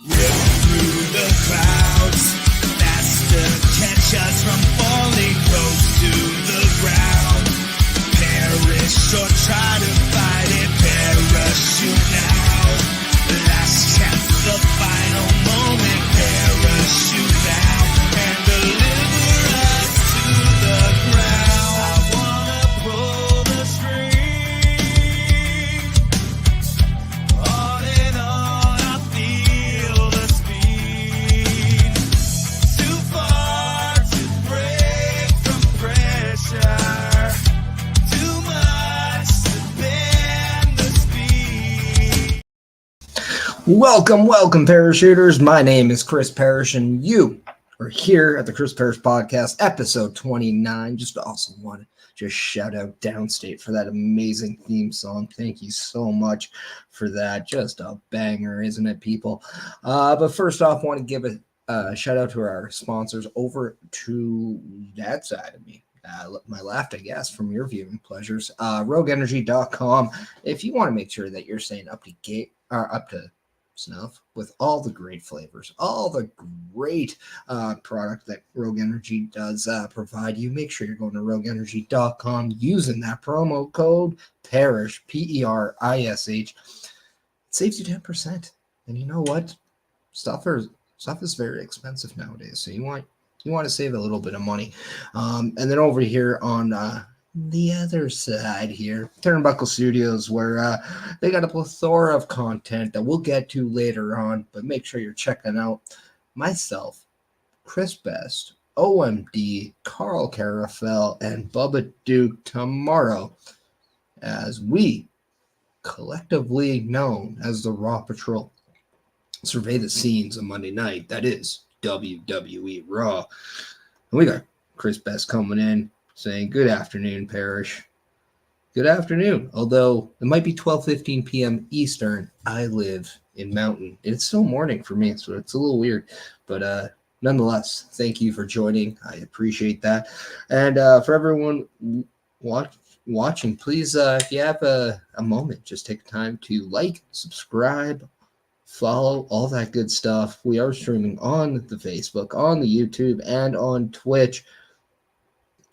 Rip through the clouds, faster, catch us from falling close to the ground. Perish or try to fight it, parachute now. Last chance, the final moment, parachute now and deliver us to the ground. I wanna pull the string, on and on, I feel the speed. Too far to break from pressure, too much to bend the speed. Welcome, Perishuters. My name is Chris Perish, and you are here at the Chris Perish Podcast, episode 29. Just also want to just shout out Downstate for that amazing theme song. Thank you so much for that. Just a banger, isn't it, people? But first off, I want to give a shout out to our sponsors over to that side of me. My left, I guess, from your viewing pleasures. RogueEnergy.com. If you want to make sure that you're staying up to snuff with all the great flavors, all the great product that Rogue Energy does provide you, make sure you're going to RogueEnergy.com using that promo code PERISH, PERISH. It saves you 10%. And you know what? Stuff is very expensive nowadays, so you want to save a little bit of money. And then over here on the other side here, Turnbuckle Studios, where they got a plethora of content that we'll get to later on, but make sure you're checking out myself, Chris Best, OMD, Carl Carafel, and Bubba Duke tomorrow, as we, collectively known as the Raw Patrol, survey the scenes of Monday night. That is WWE Raw. And we got Chris Best coming in saying, good afternoon, Perish. Good afternoon. Although it might be 12:15 p.m. Eastern, I live in Mountain. It's still morning for me, so it's a little weird. But nonetheless, thank you for joining. I appreciate that. And for everyone watching, please, if you have a moment, just take time to like, subscribe, follow, all that good stuff. We are streaming on the Facebook, on the YouTube, and on Twitch,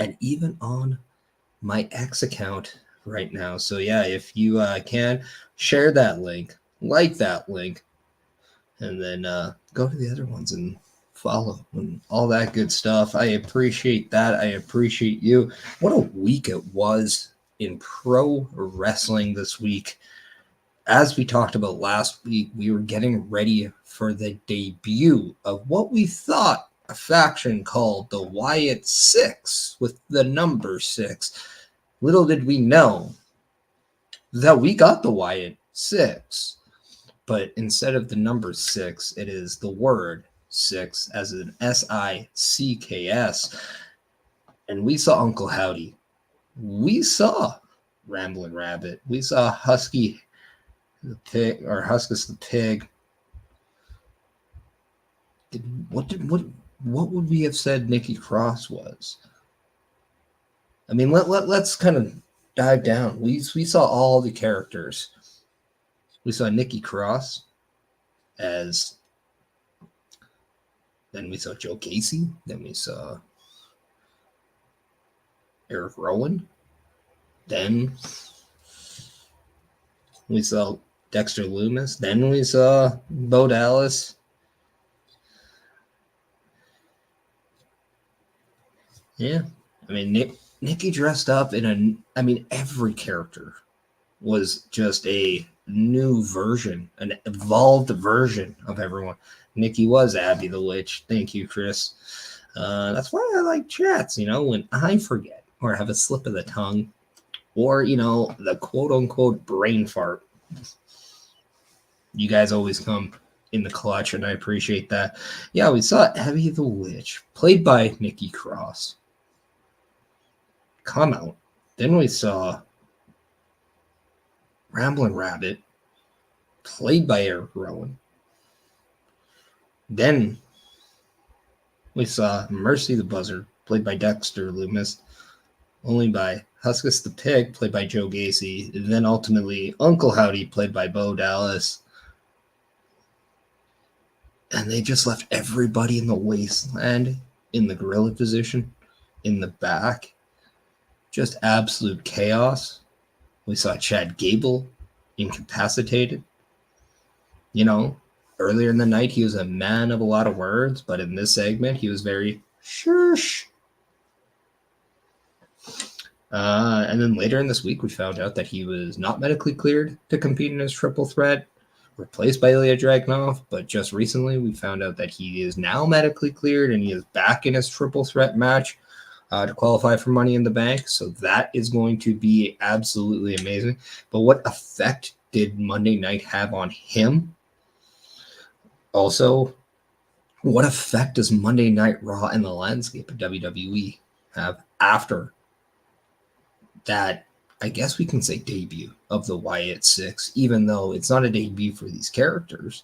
and even on my X account right now. So yeah, if you can, share that link, like that link, and then go to the other ones and follow and all that good stuff. I appreciate that. I appreciate you. What a week it was in pro wrestling this week. As we talked about last week, we were getting ready for the debut of what we thought a faction called the Wyatt Sicks, with the number 6. Little did we know that we got the Wyatt Sicks, but instead of the number 6, it is the word 6 as an SICKS. And we saw Uncle Howdy. We saw Ramblin' Rabbit. We saw Husky the Pig, or Huskus the Pig. What would we have said Nikki Cross was? I mean, let's kind of dive down. We saw all the characters. We saw Nikki Cross then we saw Joe Casey, then we saw Eric Rowan, then we saw Dexter Loomis, then we saw Bo Dallas. Yeah, I mean, Nikki dressed up every character was just a new version, an evolved version of everyone. Nikki was Abby the Witch. Thank you, Chris. That's why I like chats, when I forget or have a slip of the tongue or, the quote-unquote brain fart. You guys always come in the clutch, and I appreciate that. Yeah, we saw Abby the Witch, played by Nikki Cross, come out. Then we saw Ramblin' Rabbit, played by Eric Rowan. Then we saw Mercy the Buzzard, played by Dexter Loomis, only by Huskus the Pig, played by Joe Gacy, and then ultimately Uncle Howdy, played by Bo Dallas. And they just left everybody in the wasteland, in the gorilla position, in the back. Just absolute chaos. We saw Chad Gable incapacitated. You know, earlier in the night, he was a man of a lot of words, but in this segment, he was very shush. And then later in this week, we found out that he was not medically cleared to compete in his triple threat, replaced by Ilya Dragunov. But just recently, we found out that he is now medically cleared and he is back in his triple threat match to qualify for Money in the Bank. So that is going to be absolutely amazing. But what effect did Monday night have on him? Also, what effect does Monday Night Raw and the landscape of WWE have after that, I guess we can say, debut of the Wyatt Sicks, even though it's not a debut for these characters.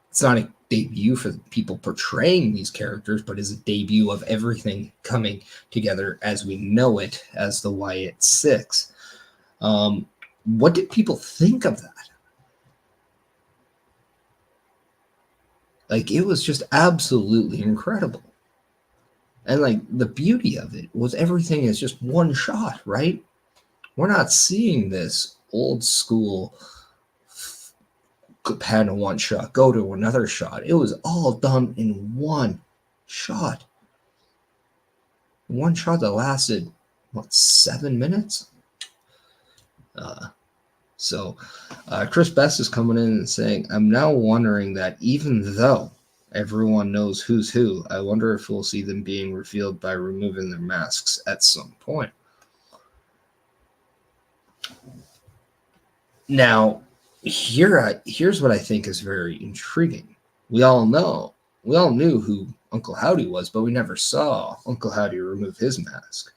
It's not a debut for the people portraying these characters, but is a debut of everything coming together as we know it as the Wyatt Sicks. What did people think of that? Like, it was just absolutely incredible. And, like, the beauty of it was everything is just one shot, right? We're not seeing this old school pan to one shot, go to another shot. It was all done in one shot. One shot that lasted, 7 minutes? So Chris Best is coming in and saying, I'm now wondering that even though everyone knows who's who, I wonder if we'll see them being revealed by removing their masks at some point. Now, here's what I think is very intriguing. We all knew who Uncle Howdy was, but we never saw Uncle Howdy remove his mask.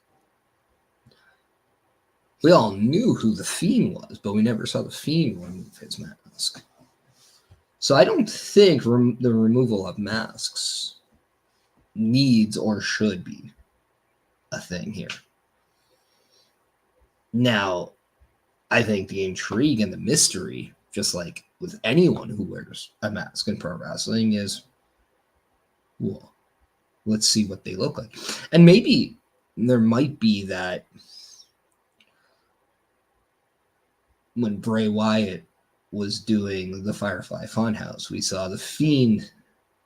We all knew who the Fiend was, but we never saw the Fiend remove his mask. So I don't think the removal of masks needs or should be a thing here. Now, I think the intrigue and the mystery, just like with anyone who wears a mask in pro wrestling, is, well, let's see what they look like. And maybe there might be that when Bray Wyatt was doing the Firefly Funhouse, we saw the Fiend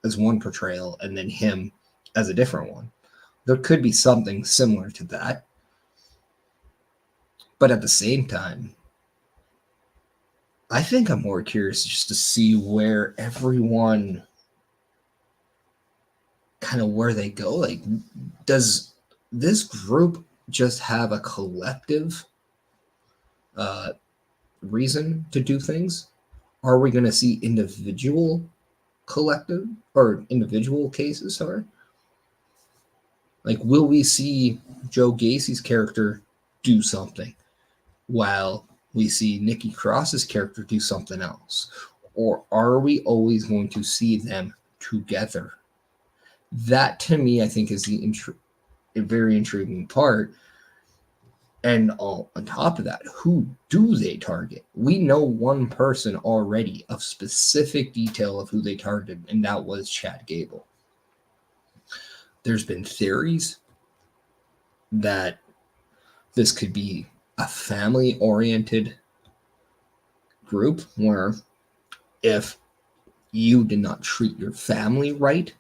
as one portrayal and then him as a different one. There could be something similar to that. But at the same time, I think I'm more curious just to see where everyone kind of where they go. Like, does this group just have a collective reason to do things? Are we going to see individual collective or individual cases? Sorry. Like, will we see Joe Gacy's character do something while we see Nikki Cross's character do something else? Or are we always going to see them together? That, to me, I think is a very intriguing part. And on top of that, who do they target? We know one person already of specific detail of who they targeted, and that was Chad Gable. There's been theories that this could be a family-oriented group where if you did not treat your family right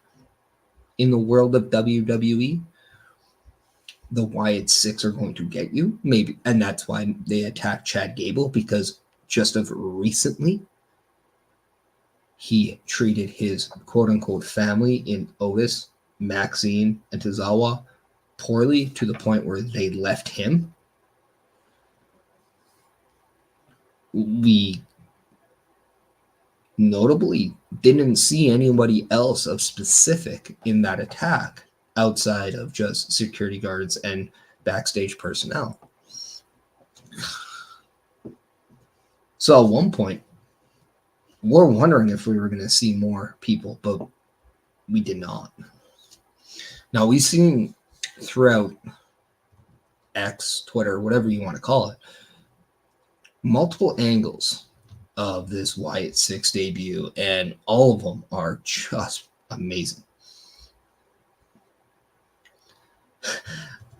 in the world of WWE, the Wyatt Sicks are going to get you, maybe. And that's why they attacked Chad Gable, because just of recently, he treated his quote-unquote family in Otis, Maxine, and Tozawa poorly to the point where they left him. We notably didn't see anybody else of specific in that attack outside of just security guards and backstage personnel. So at one point, we're wondering if we were going to see more people, but we did not. Now, we've seen throughout X, Twitter, whatever you want to call it, multiple angles of this Wyatt Sicks debut, and all of them are just amazing.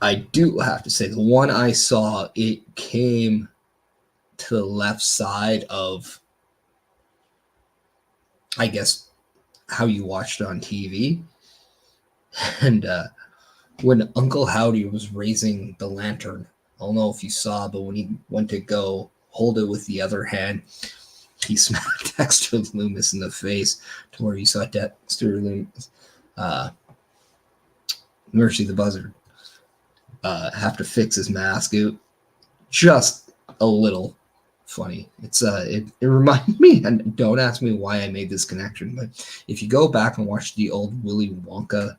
I do have to say, the one I saw, it came to the left side of, I guess, how you watched it on TV. And when Uncle Howdy was raising the lantern, I don't know if you saw, but when he went to go hold it with the other hand, he smacked Dexter Loomis in the face to where you saw Dexter Loomis, Mercy the Buzzard, have to fix his mask. It just a little funny. It reminded me, and don't ask me why I made this connection, but if you go back and watch the old Willy Wonka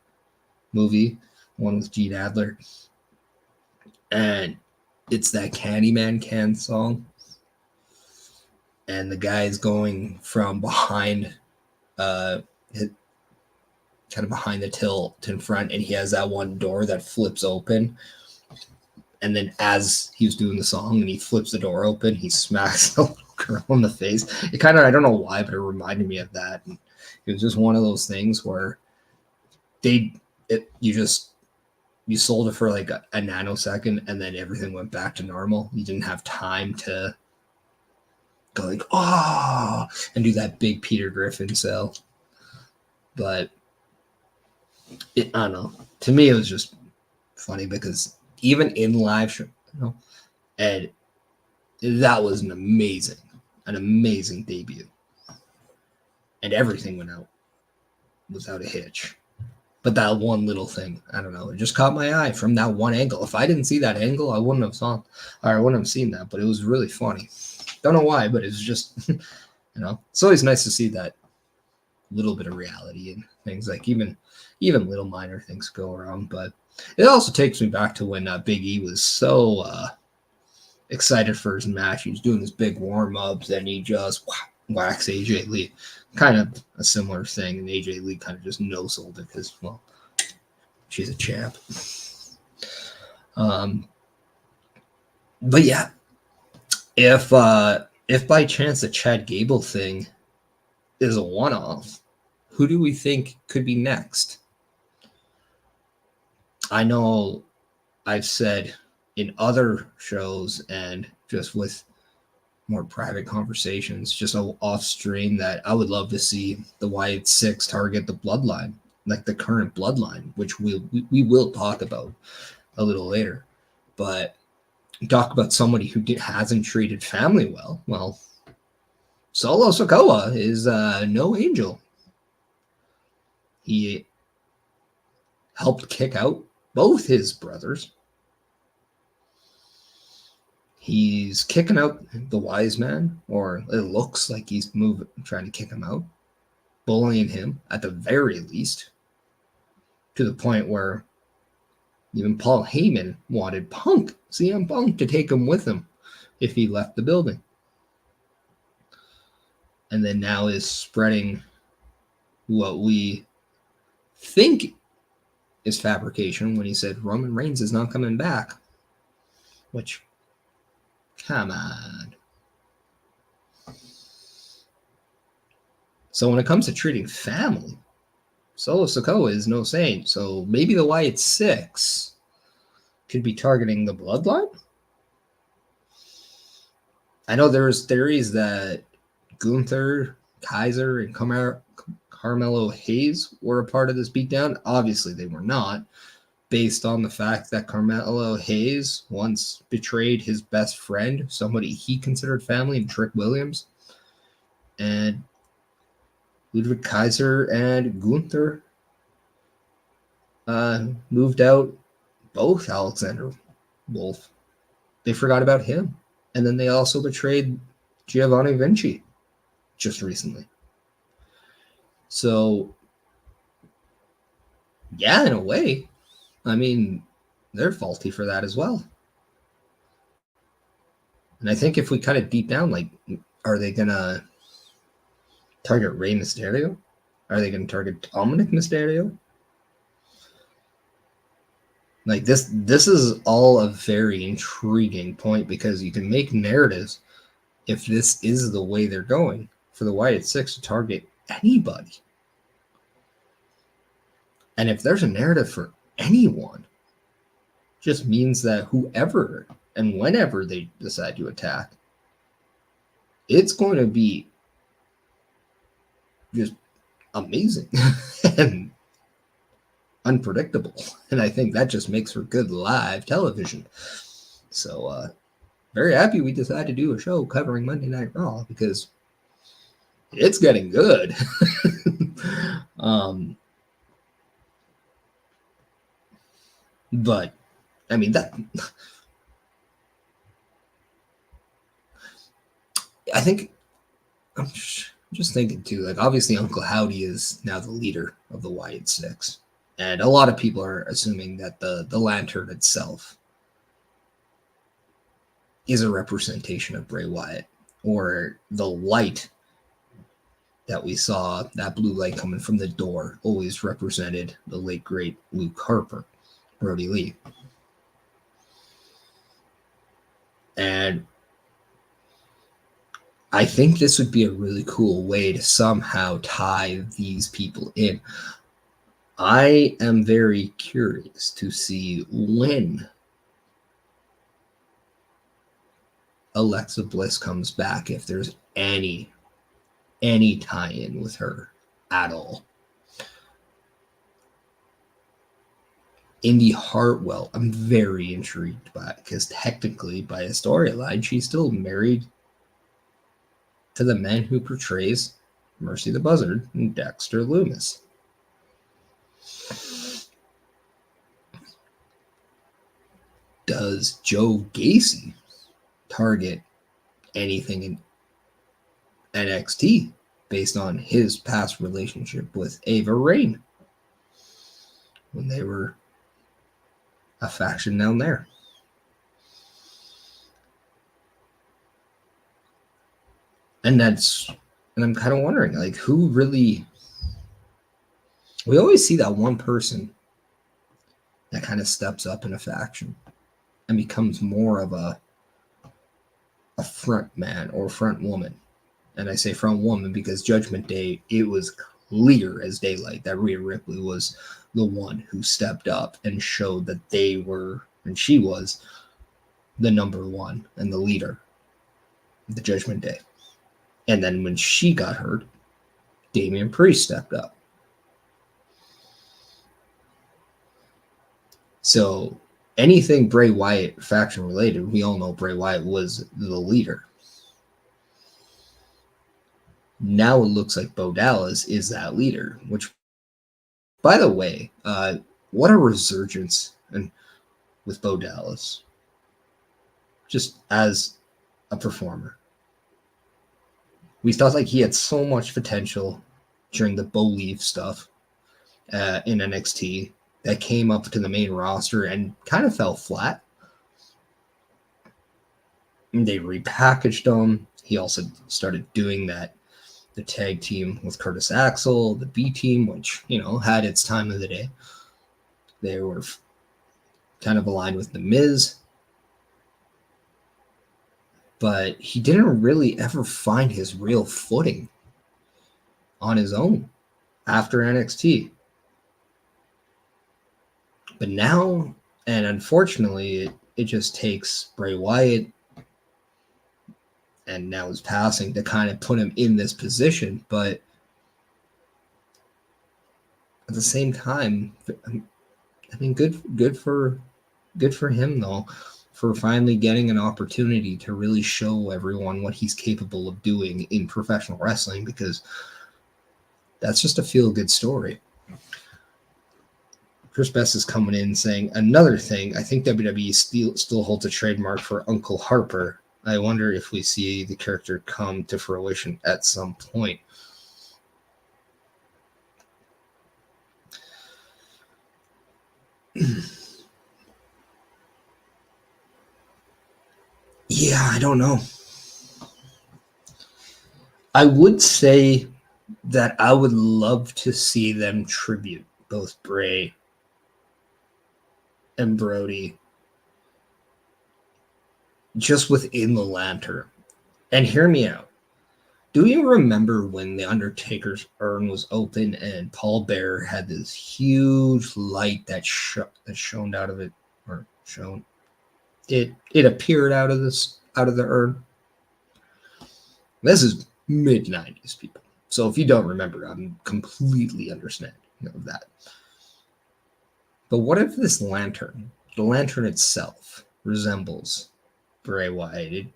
movie, one with Gene Adler, and it's that Candyman can song, and the guy's going from behind kind of behind the till to in front, and he has that one door that flips open, and then as he was doing the song and he flips the door open, he smacks the little girl in the face. It kind of, I don't know why, but it reminded me of that. And it was just one of those things where you sold it for like a nanosecond, and then everything went back to normal. You didn't have time to go like, oh, and do that big Peter Griffin sell. But I don't know. To me, it was just funny because even in live show, and that was an amazing debut. And everything went out without a hitch. But that one little thing, I don't know, it just caught my eye from that one angle. If I didn't see that angle, I wouldn't have seen that. But it was really funny. Don't know why, but it's just, it's always nice to see that little bit of reality and things, like even little minor things go around. But it also takes me back to when Big E was so excited for his match. He was doing his big warm-ups, and he just whacks AJ Lee. Kind of a similar thing, and AJ Lee kind of just no-sold it because, well, she's a champ. But yeah, if by chance the Chad Gable thing is a one-off, who do we think could be next? I know I've said in other shows and just with more private conversations, just off stream, that I would love to see the Wyatt Sicks target the bloodline, like the current bloodline, which we will talk about a little later. But talk about somebody who hasn't treated family well. Well, Solo Sikoa is no angel. He helped kick out both his brothers. He's kicking out the wise man, or it looks like he's trying to kick him out, bullying him at the very least, to the point where even Paul Heyman wanted CM Punk, to take him with him if he left the building. And then now is spreading what we think is fabrication when he said Roman Reigns is not coming back. Which, come on. So when it comes to treating family, Solo Sikoa is no saint. So maybe the Wyatt Sicks could be targeting the bloodline. I know there's theories that Gunther, Kaiser, and Carmelo Hayes were a part of this beatdown. Obviously, they were not, based on the fact that Carmelo Hayes once betrayed his best friend, somebody he considered family, and Trick Williams. And Ludwig Kaiser and Gunther moved out both Alexander Wolf. They forgot about him. And then they also betrayed Giovanni Vinci just recently. So, yeah, in a way, I mean, they're faulty for that as well. And I think if we cut it deep down, like, are they going to target Rey Mysterio? Are they going to target Dominic Mysterio? Like, this is all a very intriguing point, because you can make narratives if this is the way they're going for the Wyatt Sicks to target anybody. And if there's a narrative for anyone, just means that whoever and whenever they decide to attack, it's going to be just amazing and unpredictable. And I think that just makes for good live television. So very happy we decided to do a show covering Monday Night Raw because it's getting good. But I mean, that I think I'm just thinking too, like obviously Uncle Howdy is now the leader of the Wyatt Sicks. And a lot of people are assuming that the lantern itself is a representation of Bray Wyatt, or the light that we saw, that blue light coming from the door, always represented the late great Luke Harper, Brody Lee. And I think this would be a really cool way to somehow tie these people in. I am very curious to see when Alexa Bliss comes back, if there's any tie-in with her at all. Indy Hartwell, I'm very intrigued by it because technically, by a storyline, she's still married to the man who portrays Mercy the Buzzard and Dexter Lumis. Does Joe Gacy target anything in NXT based on his past relationship with Ava Raine when they were a faction down there? And I'm kind of wondering, like, who really... We always see that one person that kind of steps up in a faction and becomes more of a front man or front woman. And I say front woman because Judgment Day, it was clear as daylight that Rhea Ripley was the one who stepped up and showed that they were, and she was, the number one and the leader of the Judgment Day. And then when she got hurt, Damian Priest stepped up. So anything Bray Wyatt faction related, we all know Bray Wyatt was the leader. Now it looks like Bo Dallas is that leader, which, by the way, what a resurgence with Bo Dallas, just as a performer. We thought like he had so much potential during the Bo Leave stuff in NXT that came up to the main roster and kind of fell flat. And they repackaged him. He also started doing that, the tag team with Curtis Axel, the B team, which, had its time of the day. They were kind of aligned with The Miz. But he didn't really ever find his real footing on his own after NXT. But now, and unfortunately, it just takes Bray Wyatt and now his passing to kind of put him in this position. But at the same time, I mean, good for him though, for finally getting an opportunity to really show everyone what he's capable of doing in professional wrestling, because that's just a feel-good story. Chris Best is coming in saying, another thing, I think WWE still holds a trademark for Uncle Harper. I wonder if we see the character come to fruition at some point. Yeah, I don't know. I would say that I would love to see them tribute both Bray and Brody just within the lantern. And hear me out. Do you remember when the Undertaker's urn was open and Paul Bearer had this huge light that shone out of it, or shone? It appeared out of the urn. This is mid-90s, people. So if you don't remember, I'm completely understanding of that. But what if this lantern, the lantern itself, resembles Bray Wyatt?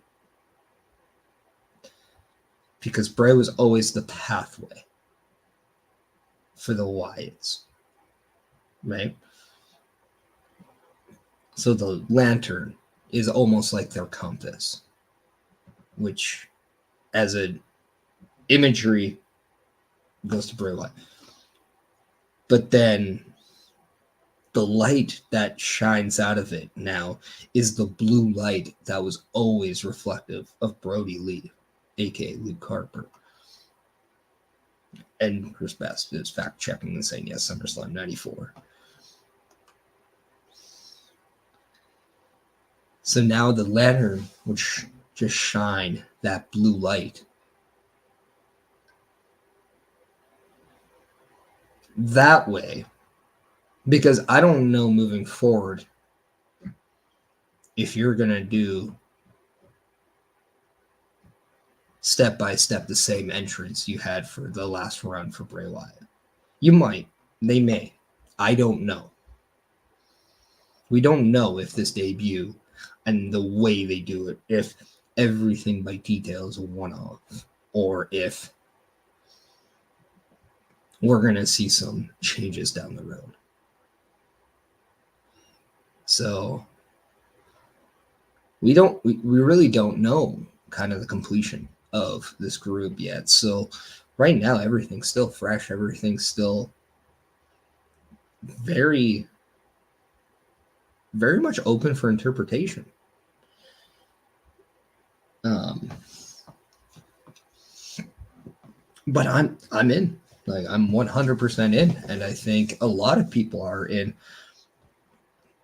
Because Bray was always the pathway for the Wyatts, right? So the lantern is almost like their compass, which, as an imagery, goes to Bray Wyatt. But then the light that shines out of it now is the blue light that was always reflective of Brody Lee, aka Luke Harper. And Chris Best is fact checking and saying yes, SummerSlam 94. So now the lantern would just shine that blue light. That way, because I don't know moving forward if you're going to do step by step the same entrance you had for the last run for Bray Wyatt. You might. They may. I don't know. We don't know if this debut and the way they do it, if everything by detail is a one-off, or if we're going to see some changes down the road. So we really don't know kind of the completion of this group yet. So right now, everything's still fresh. Everything's still very, very much open for interpretation. But I'm in. Like, I'm 100% in, and I think a lot of people are in.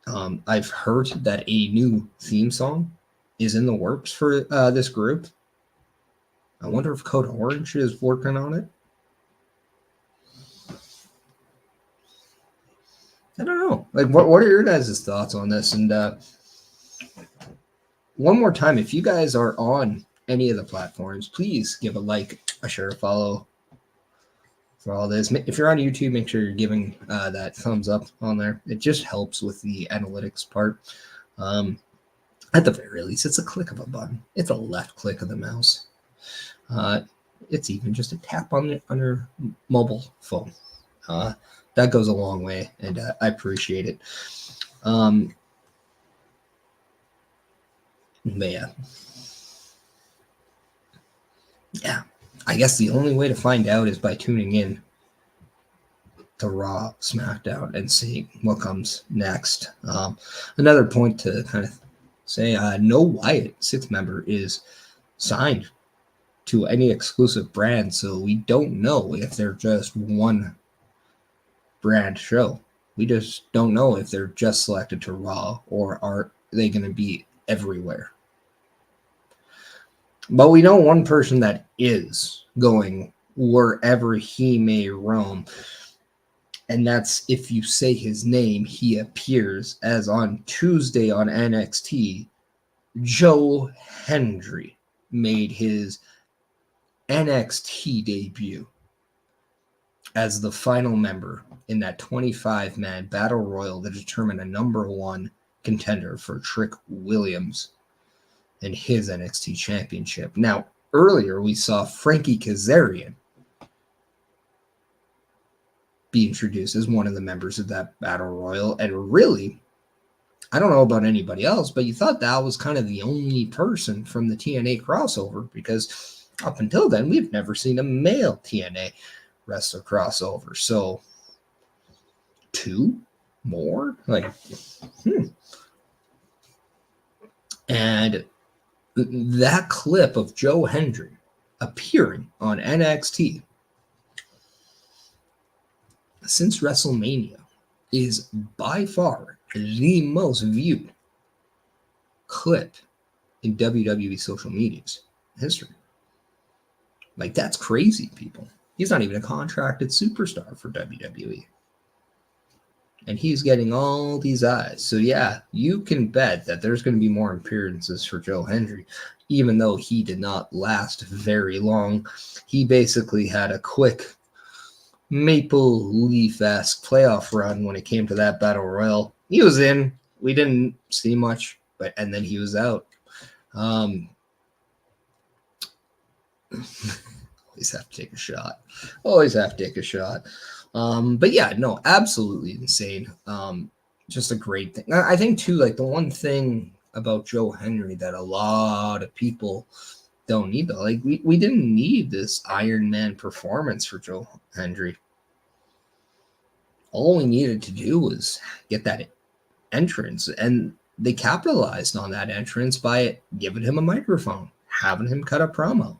I've heard that a new theme song is in the works for this group. I wonder if Code Orange is working on it. I don't know. Like, what are your guys' thoughts on this? And one more time, if you guys are on any of the platforms, please give a like, a share, a follow for all this. If you're on YouTube, make sure you're giving that thumbs up on there. It just helps with the analytics part. At the very least, it's a click of a button. It's a left click of the mouse. It's even just a tap on your mobile phone. That goes a long way, and I appreciate it. But yeah, I guess the only way to find out is by tuning in to Raw, SmackDown, and seeing what comes next. Another point to kind of say, no Wyatt Sicks member is signed to any exclusive brand, so we don't know if they're just one brand show. We just don't know if they're just selected to Raw, or are they going to be everywhere. But we know one person that is going wherever he may roam, and that's, if you say his name, he appears, as on Tuesday on NXT, Joe Hendry made his NXT debut as the final member in that 25-man battle royal to determine a number one contender for Trick Williams and his NXT championship. Now, earlier we saw Frankie Kazarian be introduced as one of the members of that battle royal, and really, I don't know about anybody else, but you thought that was kind of the only person from the TNA crossover, because up until then, we've never seen a male TNA wrestler crossover. So, two more? And that clip of Joe Hendry appearing on NXT since WrestleMania is by far the most viewed clip in WWE social medias. history. Like, that's crazy, people. He's not even a contracted superstar for WWE. And he's getting all these eyes. So, yeah, you can bet that there's going to be more appearances for Joe Hendry, even though he did not last very long. He basically had a quick Maple Leaf-esque playoff run when it came to that Battle Royal. He was in. We didn't see much, and then he was out. Always have to take a shot. But yeah, no, absolutely insane. Just a great thing. I think too, like the one thing about Joe Hendry that a lot of people don't need, though, like we didn't need this Iron Man performance for Joe Hendry. All we needed to do was get that entrance, and they capitalized on that entrance by giving him a microphone, having him cut a promo.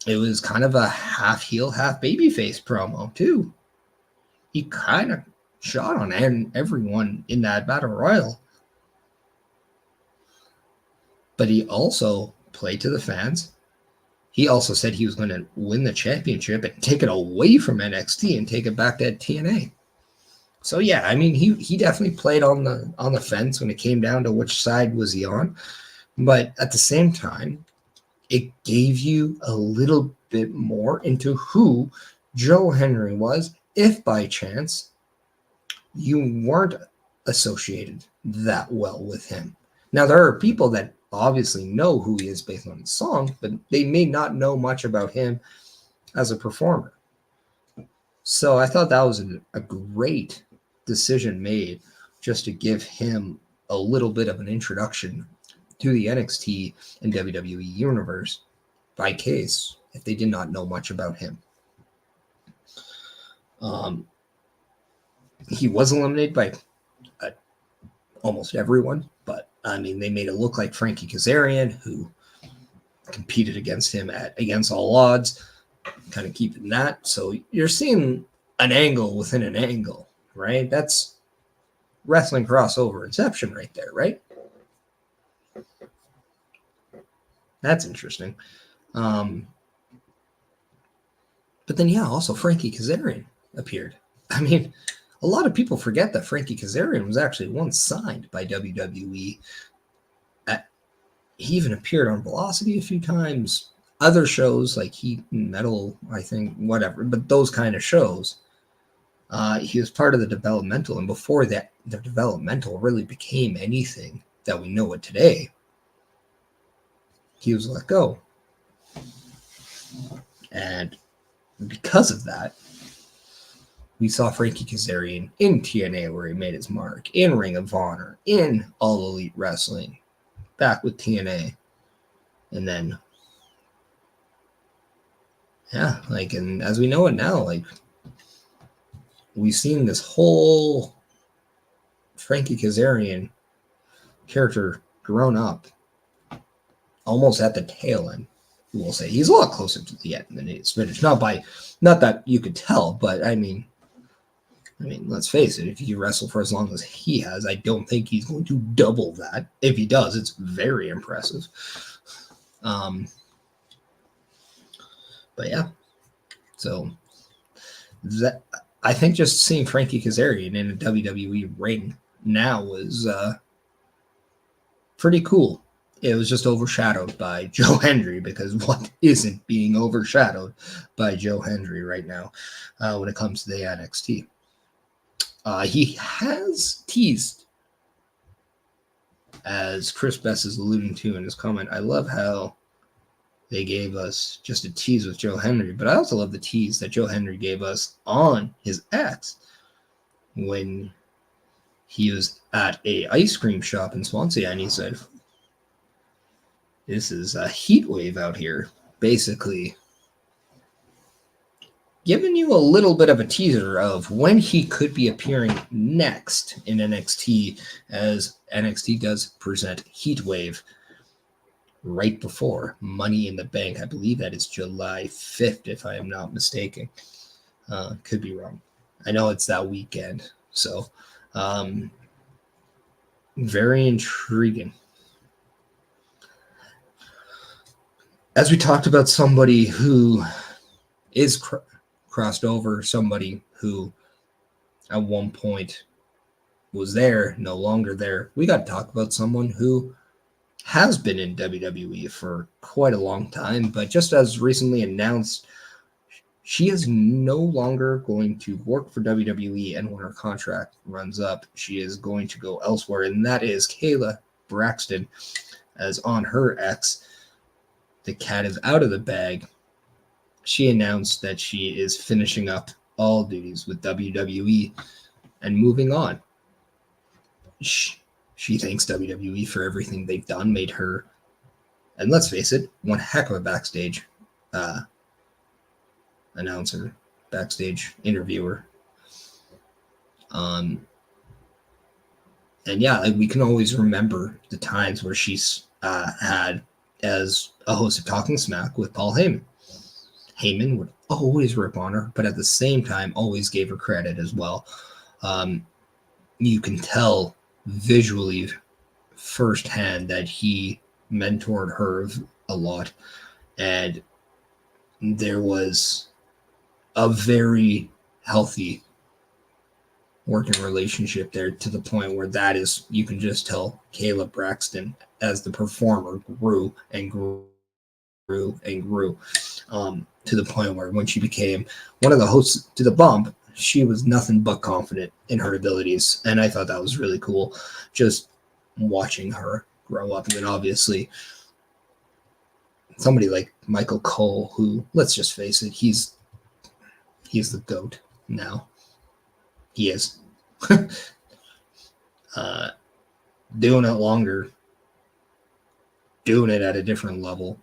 It was kind of a half heel, half babyface promo, too. He kind of shot on everyone in that Battle Royal. But he also played to the fans. He also said he was going to win the championship and take it away from NXT and take it back to TNA. So, yeah, I mean, he definitely played on the fence when it came down to which side was he on. But at the same time, it gave you a little bit more into who Joe Hendry was, if by chance you weren't associated that well with him. Now, there are people that obviously know who he is based on his song, but they may not know much about him as a performer. So I thought that was a great decision made just to give him a little bit of an introduction to the NXT and WWE universe by case if they did not know much about him. He was eliminated by almost everyone, but I mean, they made it look like Frankie Kazarian, who competed against him against all odds, kind of keeping that. So you're seeing an angle within an angle, right? That's wrestling crossover inception right there, right? That's interesting. But then, yeah, also Frankie Kazarian appeared. I mean, a lot of people forget that Frankie Kazarian was actually once signed by WWE. He even appeared on Velocity a few times. Other shows like Heat and Metal, I think, whatever. But those kind of shows, he was part of the developmental. And before that, the developmental really became anything that we know it today, he was let go. And because of that, we saw Frankie Kazarian in TNA, where he made his mark, in Ring of Honor, in All Elite Wrestling, back with TNA. And then, yeah, like, and as we know it now, like, we've seen this whole Frankie Kazarian character grown up almost at the tail end. We'll say he's a lot closer to the end than he's finished. Not that you could tell, but I mean, let's face it, if you wrestle for as long as he has, I don't think he's going to double that. If he does, it's very impressive. But yeah, so that, I think just seeing Frankie Kazarian in a WWE ring now was pretty cool. It was just overshadowed by Joe Hendry, because what isn't being overshadowed by Joe Hendry right now when it comes to the NXT? He has teased, as Chris Bess is alluding to in his comment. I love how they gave us just a tease with Joe Hendry, but I also love the tease that Joe Hendry gave us on his ex when he was at a ice cream shop in Swansea, and he said, "This is a heat wave out here," basically giving you a little bit of a teaser of when he could be appearing next in NXT, as NXT does present Heatwave right before Money in the Bank. I believe that is July 5th, if I am not mistaken. Could be wrong. I know it's that weekend. So, very intriguing. as we talked about somebody who is crossed over, somebody who at one point was there, no longer there, we got to talk about someone who has been in WWE for quite a long time, but just as recently announced, she is no longer going to work for WWE, and when her contract runs up, she is going to go elsewhere, and that is Kayla Braxton. As on her X, the cat is out of the bag. She announced that she is finishing up all duties with WWE and moving on. She thanks WWE for everything they've done, made her, and let's face it, one heck of a backstage announcer, backstage interviewer. And yeah, like we can always remember the times where she's had as a host of Talking Smack with Paul Heyman. Heyman would always rip on her, but at the same time always gave her credit as well. You can tell visually firsthand that he mentored her a lot, and there was a very healthy working relationship there, to the point where that is, you can just tell Kayla Braxton as the performer grew and grew and grew, to the point where when she became one of the hosts to the Bump, she was nothing but confident in her abilities, and I thought that was really cool, just watching her grow up. And then obviously somebody like Michael Cole, who, let's just face it, he's the GOAT now. He is. Doing it longer, doing it at a different level,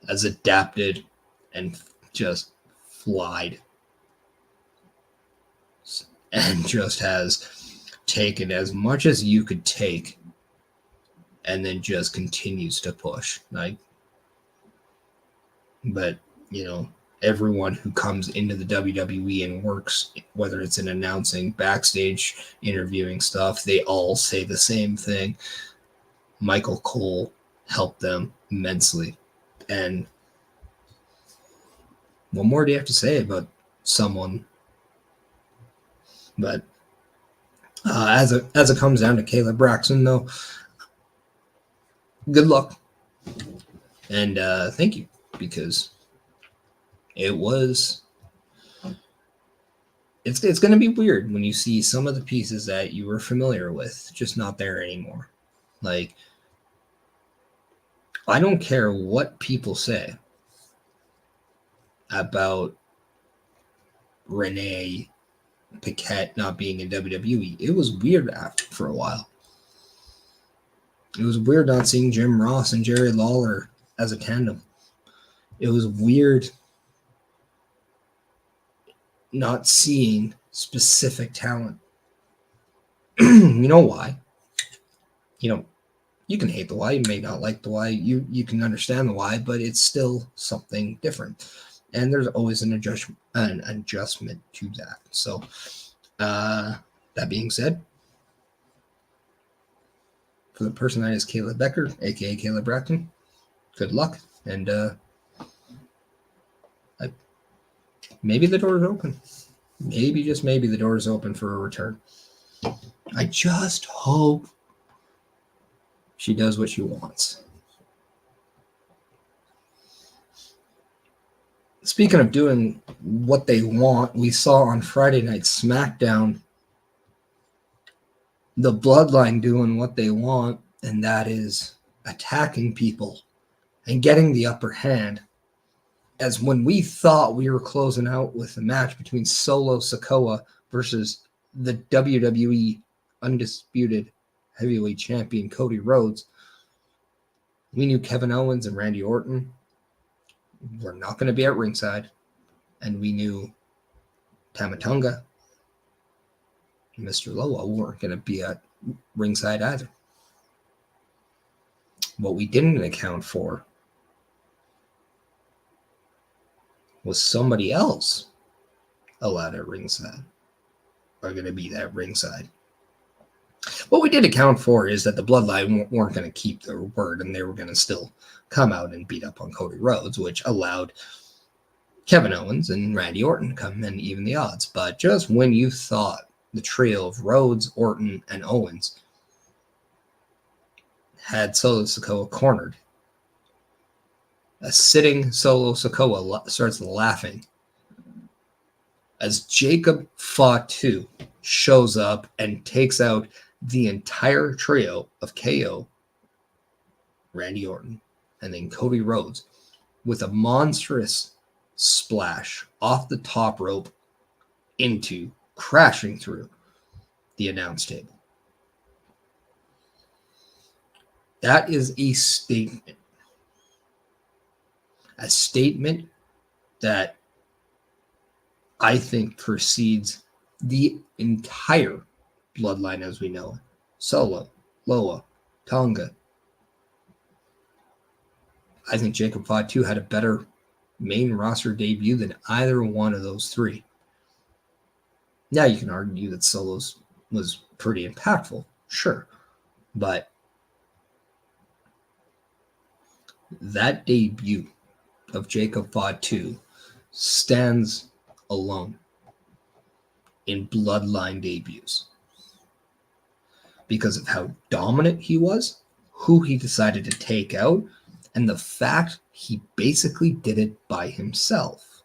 has adapted and just flied, and just has taken as much as you could take and then just continues to push. But everyone who comes into the WWE and works, whether it's in announcing, backstage, interviewing stuff, they all say the same thing. Michael Cole helped them immensely. And what more do you have to say about someone? But as it comes down to Kayla Braxton, though, good luck. And thank you, because it's going to be weird when you see some of the pieces that you were familiar with just not there anymore. Like, I don't care what people say about Renee Paquette not being in WWE. It was weird for a while. It was weird not seeing Jim Ross and Jerry Lawler as a tandem. It was weird not seeing specific talent. You know why? You can hate the why, you may not like the why, you can understand the why, but it's still something different. And there's always an adjustment to that. So that being said, for the person that is Kayla Becker, aka Kayla Braxton, good luck. And maybe the door is open. Maybe, just maybe, the door is open for a return. I just hope she does what she wants. Speaking of doing what they want, we saw on Friday Night SmackDown the Bloodline doing what they want, and that is attacking people and getting the upper hand. As when we thought we were closing out with a match between Solo Sikoa versus the WWE Undisputed Heavyweight Champion Cody Rhodes, we knew Kevin Owens and Randy Orton were not going to be at ringside, and we knew Tama Tonga and Mr. Loa weren't going to be at ringside either. What we didn't account for was somebody else allowed at ringside are going to be at ringside. What we did account for is that the Bloodline weren't going to keep their word, and they were going to still come out and beat up on Cody Rhodes, which allowed Kevin Owens and Randy Orton to come and even the odds. But just when you thought the trio of Rhodes, Orton, and Owens had Solo Sikoa cornered, a sitting Solo Sikoa starts laughing as Jacob Fatu shows up and takes out the entire trio of KO, Randy Orton, and then Cody Rhodes with a monstrous splash off the top rope into crashing through the announce table. That is a statement. A statement that I think precedes the entire Bloodline as we know it. Solo, Loa, Tonga. I think Jacob Fatu had a better main roster debut than either one of those three. Now you can argue that Solo's was pretty impactful, sure. But that debut of Jacob Fatu stands alone in Bloodline debuts because of how dominant he was, who he decided to take out, and the fact he basically did it by himself.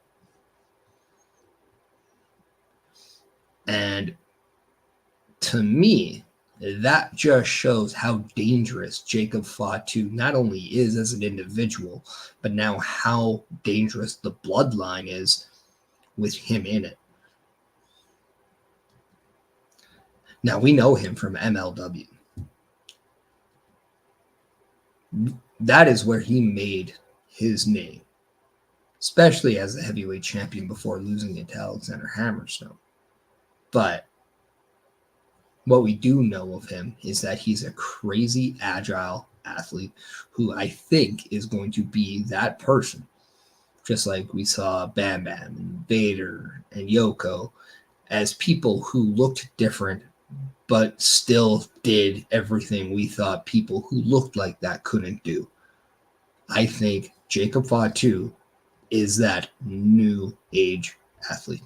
And to me, that just shows how dangerous Jacob Fatu not only is as an individual, but now how dangerous the Bloodline is with him in it. Now, we know him from MLW. That is where he made his name, especially as a heavyweight champion before losing it to Alexander Hammerstone. But what we do know of him is that he's a crazy, agile athlete who I think is going to be that person, just like we saw Bam Bam and Vader and Yoko, as people who looked different but still did everything we thought people who looked like that couldn't do. I think Jacob Fatu is that new age athlete.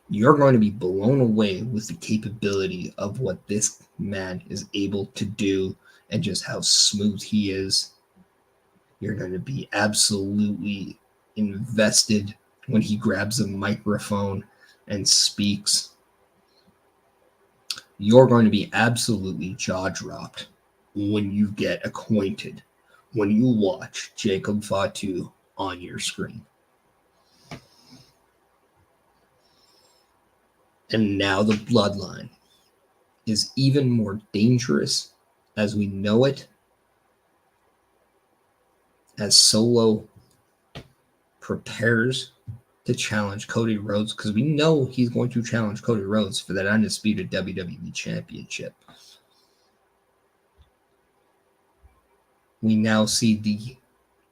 You're going to be blown away with the capability of what this man is able to do and just how smooth he is. You're going to be absolutely invested when he grabs a microphone and speaks. You're going to be absolutely jaw-dropped when you get acquainted, when you watch Jacob Fatu on your screen. And now the Bloodline is even more dangerous as we know it, as Solo prepares to challenge Cody Rhodes, because we know he's going to challenge Cody Rhodes for that undisputed WWE Championship. We now see the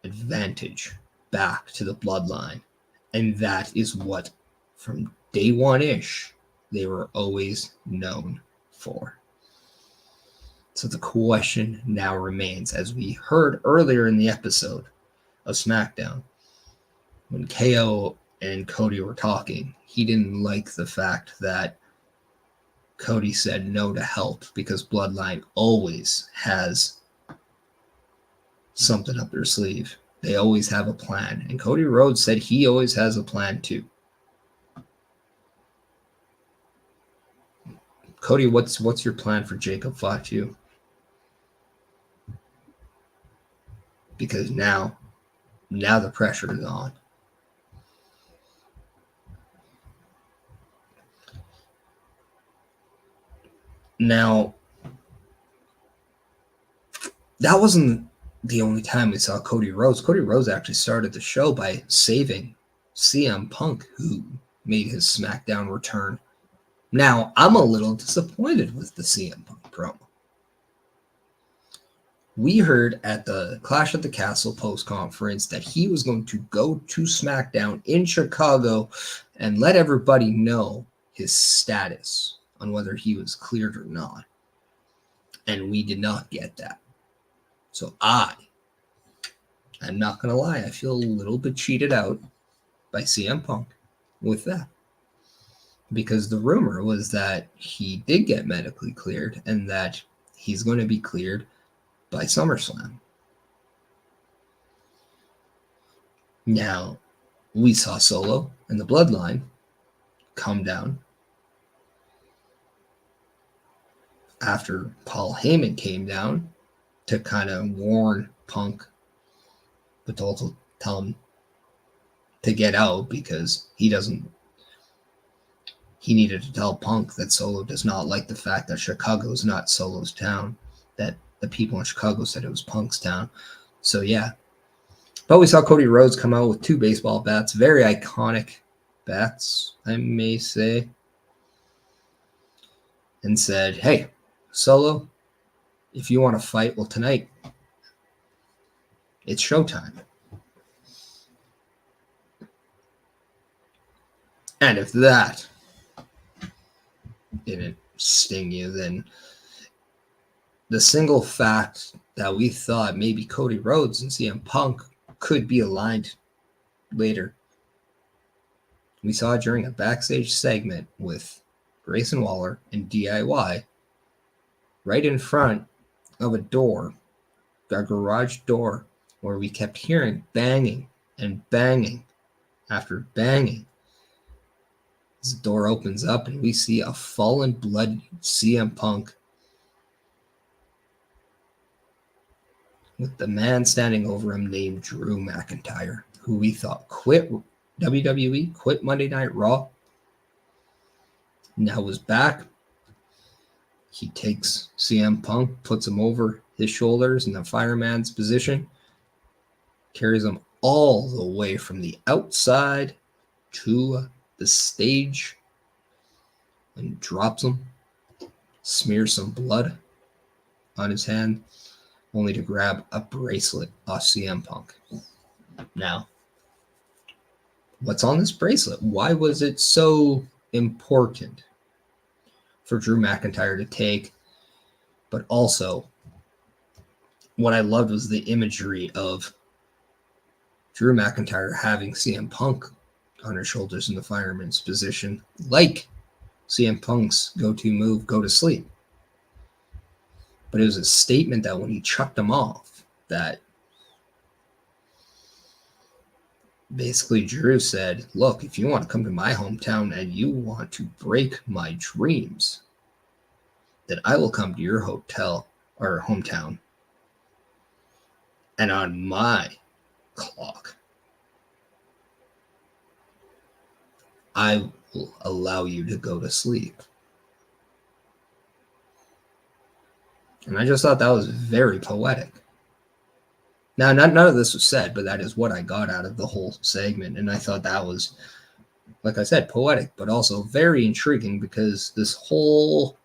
advantage back to the Bloodline, and that is what, from day one-ish, they were always known for. So the question now remains, as we heard earlier in the episode of SmackDown, when KO and Cody were talking, he didn't like the fact that Cody said no to help because Bloodline always has something up their sleeve. They always have a plan. And Cody Rhodes said he always has a plan too. Cody, what's your plan for Jacob Fatu? Because now the pressure is on. Now, that wasn't the only time we saw Cody Rhodes. Cody Rhodes actually started the show by saving CM Punk, who made his SmackDown return. Now, I'm a little disappointed with the CM Punk promo. We heard at the Clash at the Castle post-conference that he was going to go to SmackDown in Chicago and let everybody know his status on whether he was cleared or not. And we did not get that. So I'm not going to lie, I feel a little bit cheated out by CM Punk with that. Because the rumor was that he did get medically cleared and that he's going to be cleared by SummerSlam. Now, we saw Solo and the Bloodline come down after Paul Heyman came down to kind of warn Punk, but to also tell him to get out because he needed to tell Punk that Solo does not like the fact that Chicago is not Solo's town, that the people in Chicago said it was Punk's town. So, yeah. But we saw Cody Rhodes come out with 2 baseball bats, very iconic bats, I may say, and said, hey, Solo, if you want to fight, well, tonight, it's showtime. And if that didn't sting you, then the single fact that we thought maybe Cody Rhodes and CM Punk could be aligned later. We saw it during a backstage segment with Grayson Waller and DIY right in front of a door, a garage door, where we kept hearing banging and banging after banging. As the door opens up and we see a fallen, bloody CM Punk with the man standing over him named Drew McIntyre, who we thought quit WWE, quit Monday Night Raw, now was back. He takes CM Punk, puts him over his shoulders in the fireman's position, carries him all the way from the outside to the stage, and drops him, smears some blood on his hand, only to grab a bracelet off CM Punk. Now, what's on this bracelet? Why was it so important for Drew McIntyre to take? But also, what I loved was the imagery of Drew McIntyre having CM Punk on her shoulders in the fireman's position, like CM Punk's go-to move, go to sleep. But it was a statement that when he chucked him off, that basically Drew said, look, if you want to come to my hometown and you want to break my dreams, then I will come to your hotel or hometown, and on my clock, I will allow you to go to sleep. And I just thought that was very poetic. Now, none of this was said, but that is what I got out of the whole segment. And I thought that was, like I said, poetic, but also very intriguing, because this whole,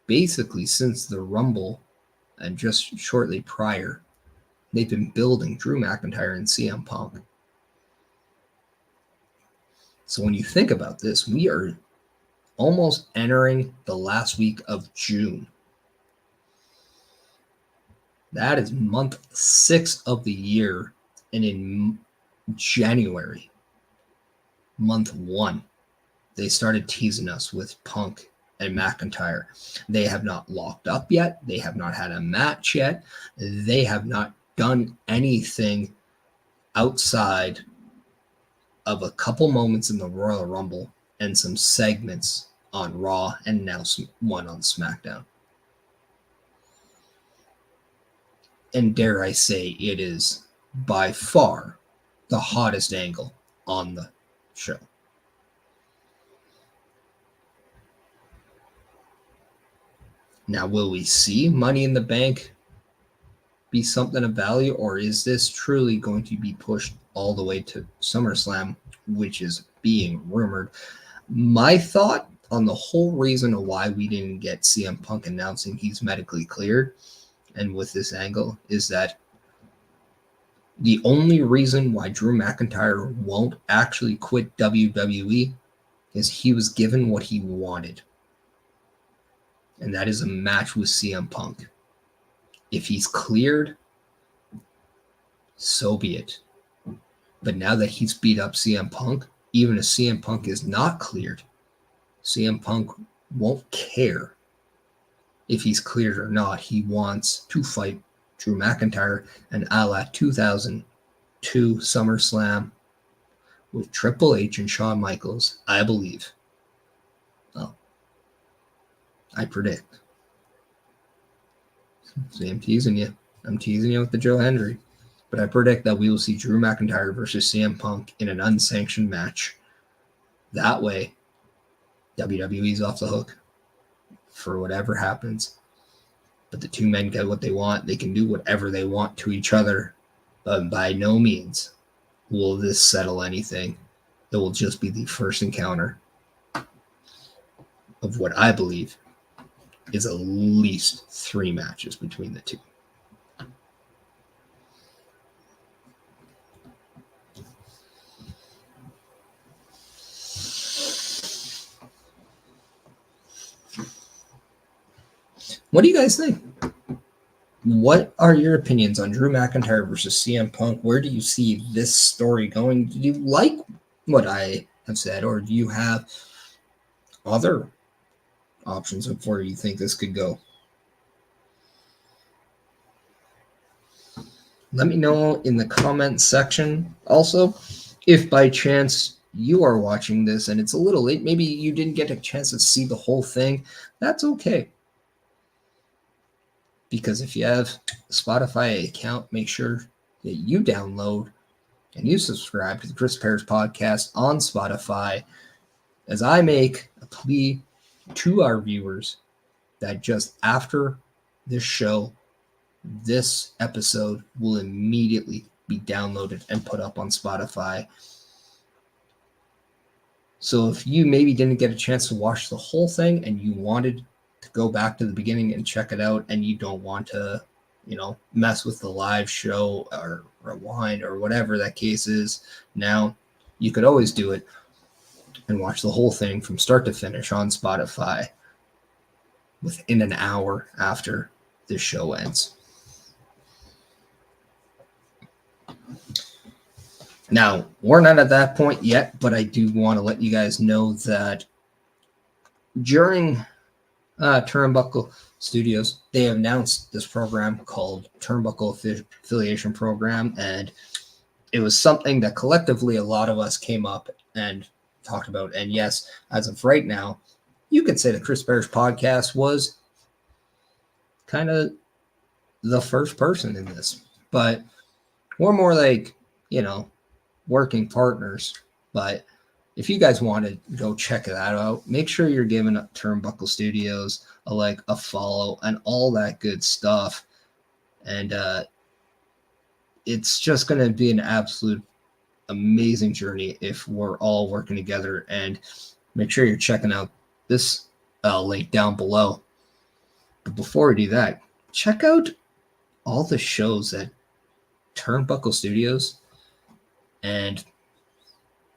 basically since the Rumble and just shortly prior, they've been building Drew McIntyre and CM Punk. So when you think about this, we are almost entering the last week of June. That is month 6 of the year. And in January, month 1, they started teasing us with Punk and McIntyre. They have not locked up yet. They have not had a match yet. They have not done anything outside of a couple moments in the Royal Rumble and some segments on Raw, and now one on SmackDown. And dare I say, it is by far the hottest angle on the show. Now, will we see Money in the Bank be something of value, or is this truly going to be pushed all the way to SummerSlam, which is being rumored? My thought on the whole reason of why we didn't get CM Punk announcing he's medically cleared and with this angle is that the only reason why Drew McIntyre won't actually quit WWE is he was given what he wanted. And that is a match with CM Punk. If he's cleared, so be it. But now that he's beat up CM Punk, even if CM Punk is not cleared, CM Punk won't care if he's cleared or not. He wants to fight Drew McIntyre and a la 2002 SummerSlam with Triple H and Shawn Michaels, I believe. Well, I predict. See, I'm teasing you. I'm teasing you with the Joe Hendry. But I predict that we will see Drew McIntyre versus CM Punk in an unsanctioned match. That way, WWE's off the hook for whatever happens. But the two men get what they want. They can do whatever they want to each other. But by no means will this settle anything. It will just be the first encounter of what I believe is at least 3 matches between the two. What do you guys think? What are your opinions on Drew McIntyre versus CM Punk? Where do you see this story going? Do you like what I have said, or do you have other options of where you think this could go? Let me know in the comments section. Also, if by chance you are watching this and it's a little late, maybe you didn't get a chance to see the whole thing, that's okay. Because if you have a Spotify account, make sure that you download and you subscribe to the Chris Perish podcast on Spotify, as I make a plea to our viewers that just after this show, this episode will immediately be downloaded and put up on Spotify. So if you maybe didn't get a chance to watch the whole thing and you wanted to go back to the beginning and check it out, and you don't want to, mess with the live show or rewind or whatever that case is, now you could always do it and watch the whole thing from start to finish on Spotify within an hour after this show ends. Now, we're not at that point yet, but I do want to let you guys know that during Turnbuckle Studios, they announced this program called Turnbuckle Affiliation Program, and it was something that collectively a lot of us came up and talked about. And yes, as of right now, you could say the Chris Perish podcast was kind of the first person in this, but we're more like, working partners. But if you guys want to go check that out, make sure you're giving Turnbuckle Studios a follow and all that good stuff. And it's just going to be an absolute amazing journey if we're all working together. And make sure you're checking out this link down below. But before we do that, check out all the shows that Turnbuckle Studios and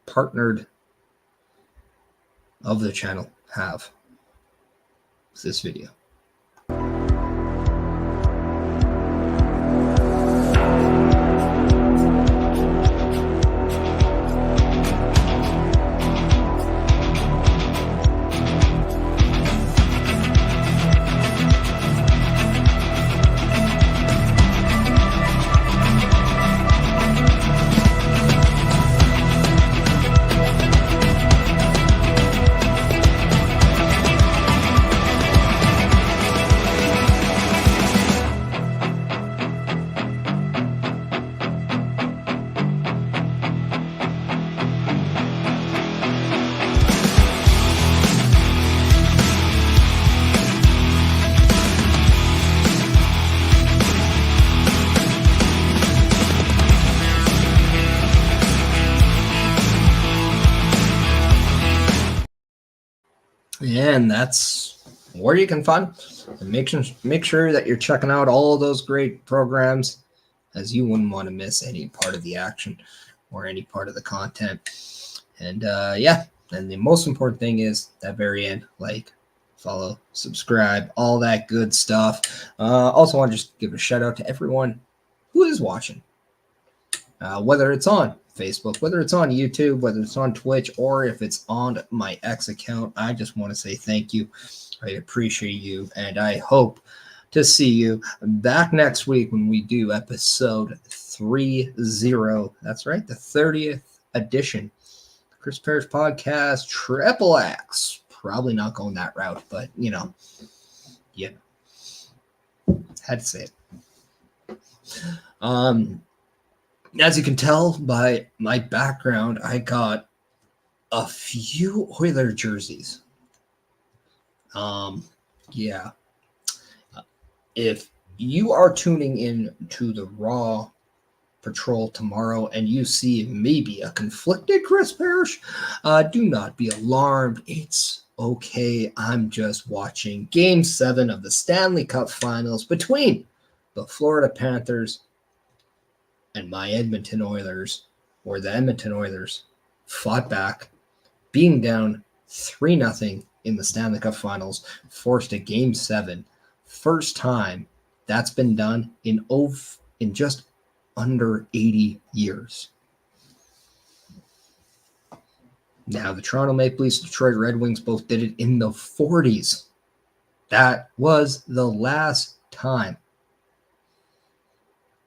partnered of the channel have with this video. And that's where you can find. And make sure that you're checking out all of those great programs, as you wouldn't want to miss any part of the action or any part of the content. And And the most important thing is that very end, like, follow, subscribe, all that good stuff. Also want to just give a shout out to everyone who is watching, whether it's on Facebook, whether it's on YouTube, whether it's on Twitch, or if it's on my X account. I just want to say thank you. I appreciate you, and I hope to see you back next week when we do episode 30. That's right, the 30th edition. Chris Perish Podcast Triple X. Probably not going that route, but yeah, had to say it. As you can tell by my background, I got a few Oiler jerseys. Yeah. If you are tuning in to the Raw Patrol tomorrow and you see maybe a conflicted Chris Perish, do not be alarmed. It's okay. I'm just watching Game 7 of the Stanley Cup Finals between the Florida Panthers and my Edmonton Oilers, where the Edmonton Oilers fought back, being down 3-0 in the Stanley Cup Finals, forced a Game 7. First time that's been done in just under 80 years. Now, the Toronto Maple Leafs, Detroit Red Wings both did it in the 40s. That was the last time.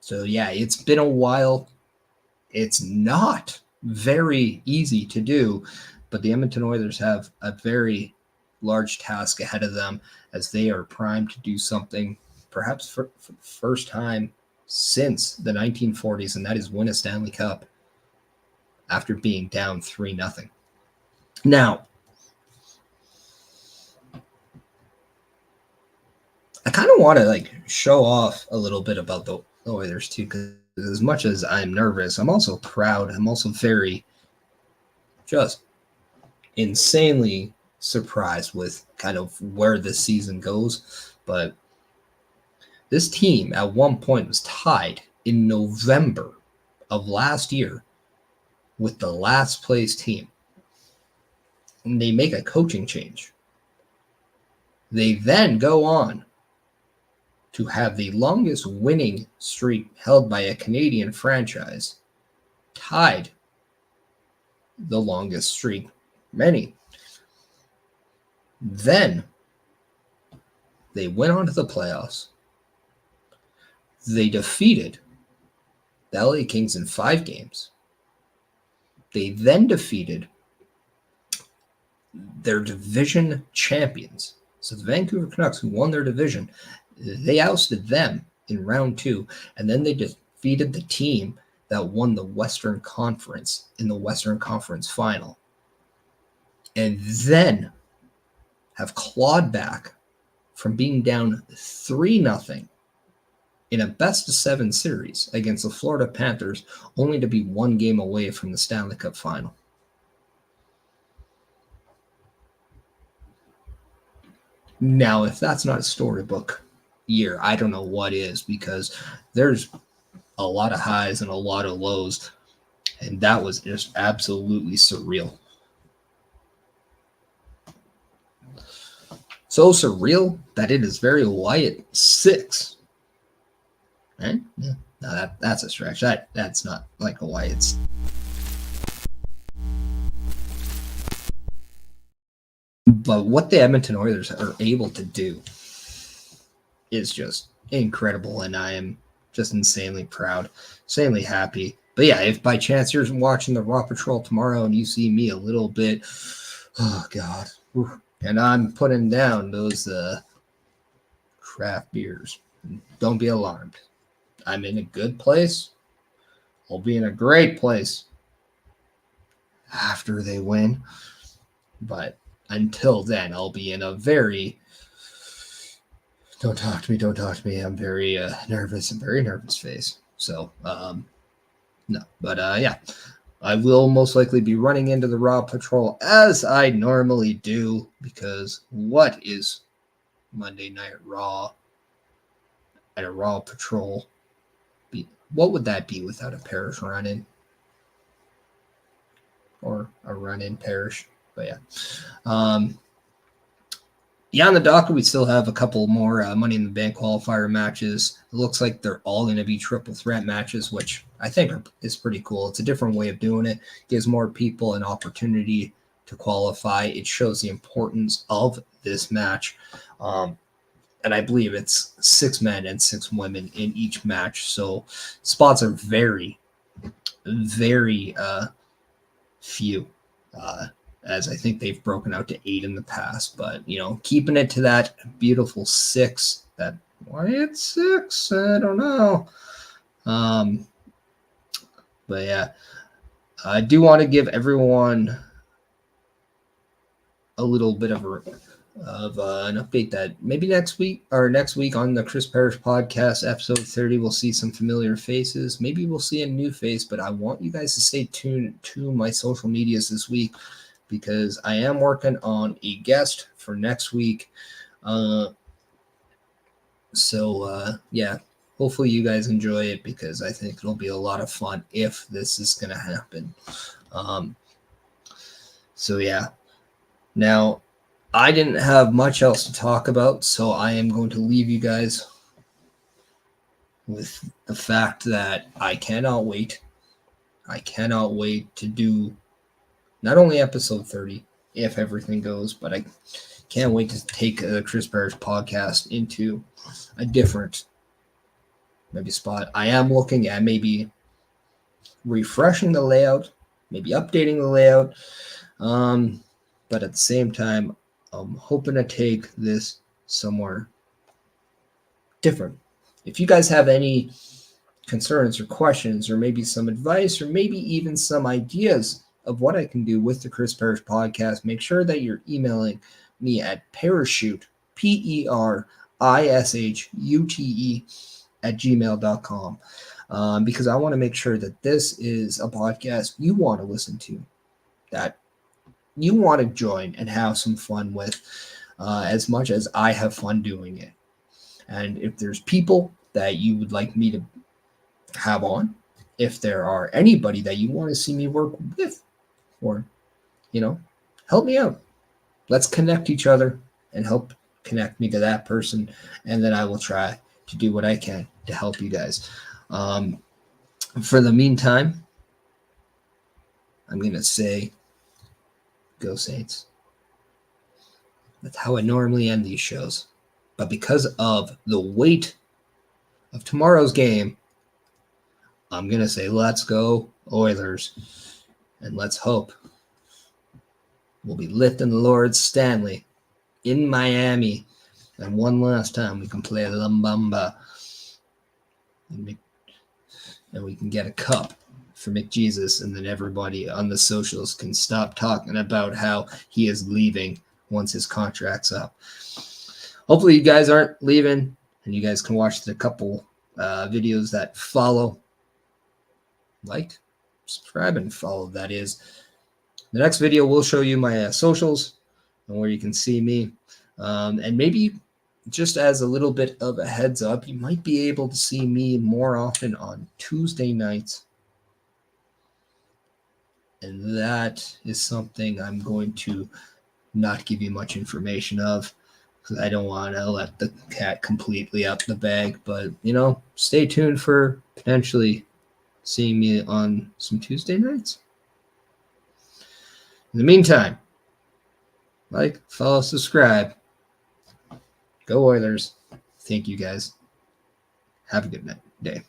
So, yeah, it's been a while. It's not very easy to do, but the Edmonton Oilers have a very large task ahead of them as they are primed to do something perhaps for the first time since the 1940s, and that is win a Stanley Cup after being down 3-0. Now, I kind of want to show off a little bit about the Oilers too, because as much as I'm nervous, I'm also proud. I'm also very just insanely surprised with kind of where this season goes. But this team at one point was tied in November of last year with the last place team. And they make a coaching change. They then go on to have the longest winning streak held by a Canadian franchise, tied the longest streak, many. Then they went on to the playoffs. They defeated the LA Kings in 5 games. They then defeated their division champions. So the Vancouver Canucks, who won their division, they ousted them in round 2, and then they defeated the team that won the Western Conference in the Western Conference final. And then have clawed back from being down 3-0 in a best-of-7 series against the Florida Panthers, only to be 1 game away from the Stanley Cup final. Now, if that's not a storybook year, I don't know what is, because there's a lot of highs and a lot of lows, and that was just absolutely surreal. So surreal that it is very Wyatt Sicks. Right? Yeah. No, that's a stretch. That's not like a Wyatt. But what the Edmonton Oilers are able to do is just incredible, and I am just insanely proud, insanely happy. But yeah, if by chance you're watching the Raw Patrol tomorrow and you see me a little bit, oh God, and I'm putting down those craft beers, don't be alarmed. I'm in a good place. I'll be in a great place after they win. But until then, I'll be in a very don't talk to me. I'm very nervous phase. So, no. But yeah, I will most likely be running into the Raw Patrol as I normally do, because what is Monday Night Raw at a Raw Patrol be? What would that be without a Perish run-in? Or a run-in Perish? But yeah. Yeah, on the docket, we still have a couple more Money in the Bank qualifier matches. It looks like they're all going to be triple threat matches, which I think is pretty cool. It's a different way of doing it. Gives more people an opportunity to qualify. It shows the importance of this match. And I believe it's 6 men and 6 women in each match. So spots are very, very few. As I think they've broken out to 8 in the past, but keeping it to that beautiful 6, that Wyatt Sicks, I don't know. But yeah, I do want to give everyone a little bit of an update that maybe next week on the Chris Perish podcast, episode 30, we'll see some familiar faces. Maybe we'll see a new face, but I want you guys to stay tuned to my social medias this week, because I am working on a guest for next week. Yeah, hopefully you guys enjoy it, because I think it'll be a lot of fun if this is going to happen. Yeah. Now, I didn't have much else to talk about, so I am going to leave you guys with the fact that I cannot wait. I cannot wait to do not only episode 30, if everything goes, but I can't wait to take the Chris Perish podcast into a different spot. I am looking at maybe refreshing the layout, maybe updating the layout. But at the same time, I'm hoping to take this somewhere different. If you guys have any concerns or questions, or maybe some advice, or maybe even some ideas of what I can do with the Chris Perish podcast, make sure that you're emailing me at Perishute, PERISHUTE @gmail.com, because I want to make sure that this is a podcast you want to listen to, that you want to join and have some fun with, as much as I have fun doing it. And if there's people that you would like me to have on, if there are anybody that you want to see me work with, or help me out, let's connect each other and help connect me to that person, and then I will try to do what I can to help you guys. For the meantime, I'm going to say, go Saints. That's how I normally end these shows. But because of the weight of tomorrow's game, I'm going to say, let's go Oilers. And let's hope we'll be lifting the Lord Stanley in Miami. And one last time we can play Lumbamba. And we can get a cup for McJesus, and then everybody on the socials can stop talking about how he is leaving once his contract's up. Hopefully you guys aren't leaving, and you guys can watch the couple videos that follow. Like, subscribe, and follow, that is. The next video will show you my socials and where you can see me. And maybe just as a little bit of a heads up, you might be able to see me more often on Tuesday nights. And that is something I'm going to not give you much information of, because I don't want to let the cat completely out the bag. But, stay tuned for potentially seeing me on some Tuesday nights. In the meantime, like, follow, subscribe. Go Oilers. Thank you guys. Have a good day.